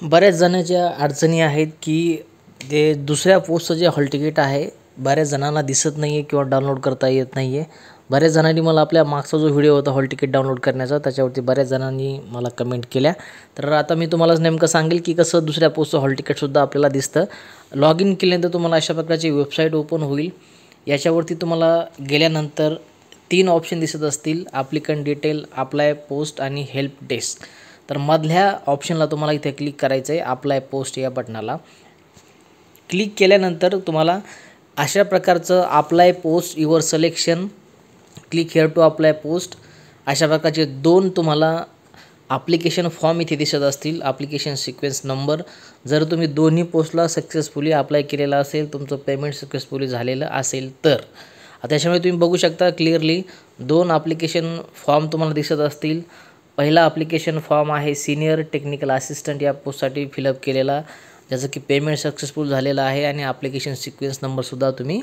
बऱ्याच जणांच्या अडचणी आहेत की ते दुसऱ्या पोस्टचं जे हॉल तिकीट आहे बऱ्याच जणांना दिसत नाही आहे किंवा डाउनलोड करता येत नाही आहे. बऱ्याच जणांनी मला आपल्या मागचा जो व्हिडिओ होता हॉल तिकीट डाउनलोड करण्याचा त्याच्यावरती बऱ्याच जणांनी मला कमेंट केल्या. तर आता मी तुम्हाला नेमकं सांगेल की कसं दुसऱ्या पोस्टचं हॉल तिकीटसुद्धा आपल्याला दिसतं. लॉग इन केल्यानंतर तुम्हाला अशा प्रकारची वेबसाईट ओपन होईल. याच्यावरती तुम्हाला गेल्यानंतर 3 ऑप्शन दिसत असतील, ॲप्लिकंट डिटेल, अप्लाय पोस्ट आणि हेल्प डेस्क. तर मधल्या ऑप्शनला तुम्हाला इथे क्लिक करायचं आहे, अप्लाय पोस्ट या बटनाला. क्लिक केल्यानंतर तुम्हाला अशा प्रकारचं apply post your selection, click here to apply post अशा प्रकारचे 2 तुम्हाला ॲप्लिकेशन फॉर्म इथे दिसत असतील. ॲप्लिकेशन सिक्वेन्स नंबर, जर तुम्ही दोन्ही पोस्टला सक्सेसफुली अप्लाय केलेला असेल, तुमचं पेमेंट सक्सेसफुली झालेलं असेल तर. त्याच्यामुळे तुम्ही बघू शकता क्लिअरली 2 ॲप्लिकेशन फॉर्म तुम्हाला दिसत असतील. पहिला ॲप्लिकेशन फॉर्म आहे सीनियर टेक्निकल असिस्टंट या पोस्टसाठी फिलअप केलेला, ज्याचं की पेमेंट सक्सेसफुल झालेलं आहे आणि ॲप्लिकेशन सिक्वेन्स नंबरसुद्धा तुम्ही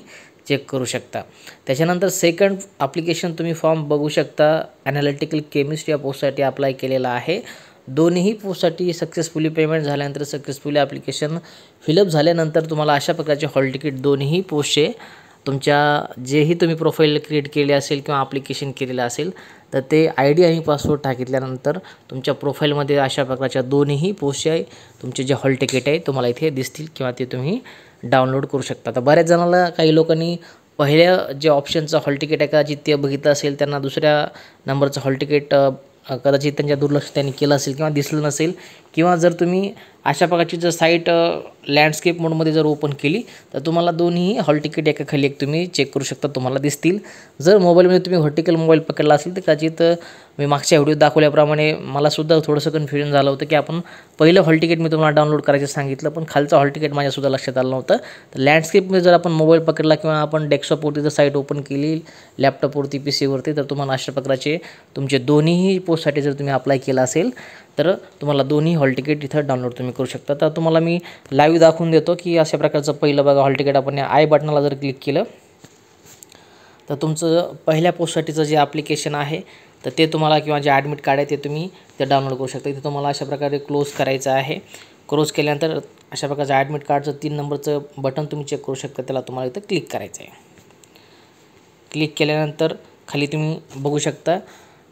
चेक करू शकता. त्याच्यानंतर सेकंड ॲप्लिकेशन तुम्ही फॉर्म बघू शकता, ॲनालिटिकल केमिस्ट या पोस्टसाठी अप्लाय केलेला आहे. दोन्ही पोस्टसाठी सक्सेसफुली पेमेंट झाल्यानंतर सक्सेसफुली ॲप्लिकेशन फिलअप झाल्यानंतर तुम्हाला अशा प्रकारचे हॉल तिकीट दोन्ही पोस्टचे तुमच्या जेही तुम्ही प्रोफाईल क्रिएट केले असेल किंवा ॲप्लिकेशन केलेलं असेल तर ते ID आणि पासवर्ड टाकितल्यानंतर तुमच्या प्रोफाईलमध्ये अशा प्रकारच्या दोन्ही पोस्टचे तुमचे जे हॉल तिकीट आहे तुम्हाला इथे दिसतील किंवा ते तुम्ही डाउनलोड करू शकता. तर बऱ्याच जणांना काही लोकांनी पहिल्या जे ऑप्शनचं हॉल तिकीट आहे कदाचित ते बघितलं असेल, त्यांना दुसऱ्या नंबरचं हॉल तिकीट कदाचित त्यांच्या दुर्लक्ष त्यांनी केलं असेल किंवा दिसलं नसेल. किंवा जर तुम्ही अशा प्रकारची जर साईट लँडस्केप मोडमध्ये जर ओपन केली तर तुम्हाला दोन्ही हॉल तिकीट एकाखाली एक तुम्ही चेक करू शकता, तुम्हाला दिसतील. जर मोबाईलमध्ये तुम्ही व्हर्टिकल मोबाईल पकडला असेल तर कदाचित मी मागच्या व्हिडिओ दाखवल्याप्रमाणे मलासुद्धा थोडंसं कन्फ्युजन झालं होतं की आपण पहिलं हॉल तिकीट मी तुम्हाला डाउनलोड करायचं सांगितलं पण खालचं हॉल तिकीट माझ्यासुद्धा लक्षात आलं नव्हतं. तर लँडस्केपमध्ये जर आपण मोबाईल पकडला किंवा आपण डेस्कटॉपवरती जर साईट ओपन केली लॅपटॉपवरती PC तर तुम्हाला अशा प्रकारचे तुमचे दोन्ही पोस्टसाठी जर तुम्ही अप्लाय केला असेल तर तुम्हाला दोन्ही हॉल तिकीट इथं डाउनलोड तुम्ही करू शकता. तर तुम्हाला मी लाईव्ह दाखवून देतो की अशा प्रकारचं पहिलं बघा हॉल तिकीट आपण आय बटनाला जर क्लिक केलं तर तुमचं पहिल्या पोस्टसाठीचं जे ॲप्लिकेशन आहे तर ते तुम्हाला किंवा जे ॲडमिट कार्ड आहे ते तुम्ही ते डाउनलोड करू शकता. इथे तुम्हाला अशा प्रकारे क्लोज करायचं आहे. क्लोज केल्यानंतर अशा प्रकारचं ॲडमिट कार्डचं 3 नंबरचं बटन तुम्ही चेक करू शकता, त्याला तुम्हाला इथं क्लिक करायचं आहे. क्लिक केल्यानंतर खाली तुम्ही बघू शकता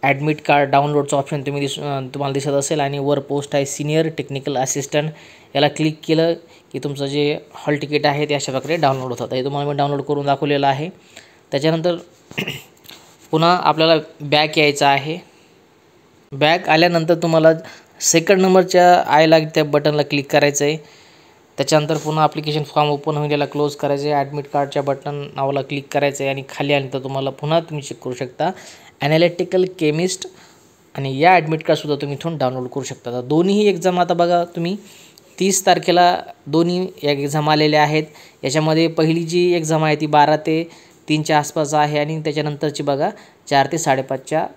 ॲडमिट कार्ड डाउनलोडचं ऑप्शन तुम्हाला दिसत असेल आणि वर पोस्ट आहे सीनियर टेक्निकल असिस्टंट. याला क्लिक केलं की तुमचं जे हॉल तिकीट आहे ते अशा प्रकारे डाउनलोड होतं. हे तुम्हाला मी डाउनलोड करून दाखवलेलं आहे. त्याच्यानंतर पुन्हा आपल्याला बॅक यायचं आहे. बॅक आल्यानंतर तुम्हाला सेकंड नंबरच्या आयला त्या बटनला क्लिक करायचं आहे. त्याच्यानंतर पुन्हा ॲप्लिकेशन फॉर्म ओपन होईल, याला क्लोज करायचं आहे. ॲडमिट कार्डच्या बटन नावाला क्लिक करायचं आहे आणि खाली आल्यानंतर तुम्हाला पुन्हा तुम्ही चेक करू शकता ॲनालिटिकल केमिस्ट आणि या ॲडमिट कार्डसुद्धा तुम्ही इथून डाउनलोड करू शकता. तर दोन्ही एक्झाम आता बघा तुम्ही 30 तारखेला दोन्ही एक्झाम आलेल्या आहेत. याच्यामध्ये पहिली जी एक्झाम आहे ती 12 ते 3च्या आसपास आहे आणि त्याच्यानंतरची बघा 4 ते 5:30च्या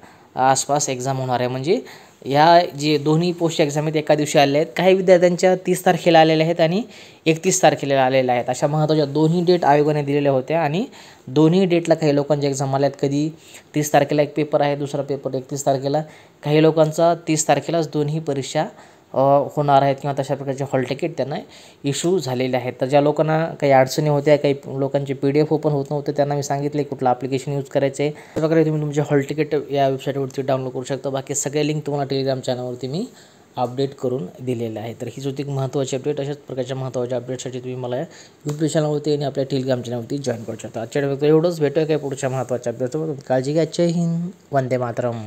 आसपास एक्झाम होणार आहे. म्हणजे ह्या जे दोन्ही पोस्ट एक्झाम आहेत एका दिवशी आलेल्या आहेत. काही विद्यार्थ्यांच्या 30 तारखेला आलेल्या आहेत आणि 31 तारखेला आलेल्या आहेत. अशा महत्त्वाच्या दोन्ही डेट आयोगाने दिलेल्या होत्या आणि दोन्ही डेटला काही लोकांच्या एक्झाम आल्या आहेत. कधी 30 तारखेला एक पेपर आहे, दुसरा पेपर 31 तारखेला. काही लोकांचा 30 तारखेलाच दोन्ही परीक्षा होणार आहेत किंवा तशा प्रकारचे हॉल तिकीट त्यांना इश्यू झालेले आहेत. तर ज्या लोकांना काही अडचणी होत्या, काही लोकांचे PDF ओपन होत नव्हते, त्यांना मी सांगितले कुठलं ॲप्लिकेशन यूज करायचं आहे. त्या प्रकारे तुम्ही तुमचे हॉल तिकीट या वेबसाईटवरती डाउनलोड करू शकता. बाकी सगळे लिंक तुम्हाला टेलिग्राम चॅनलवरती मी अपडेट करून दिलेलं आहे. तर हीच होती एक महत्त्वाची अपडेट. अशाच प्रकारच्या महत्त्वाच्या अपडेटसाठी तुम्ही मला YouTube चॅनलवरती आणि आपल्या टेलिग्राम चॅनलवरती जॉईन करू शकता. आजच्या एवढंच. भेटूया काय पुढच्या महत्त्वाच्या अपडेटसोबत. काळजी घ्या. जय हिंद. वंदे मातरम.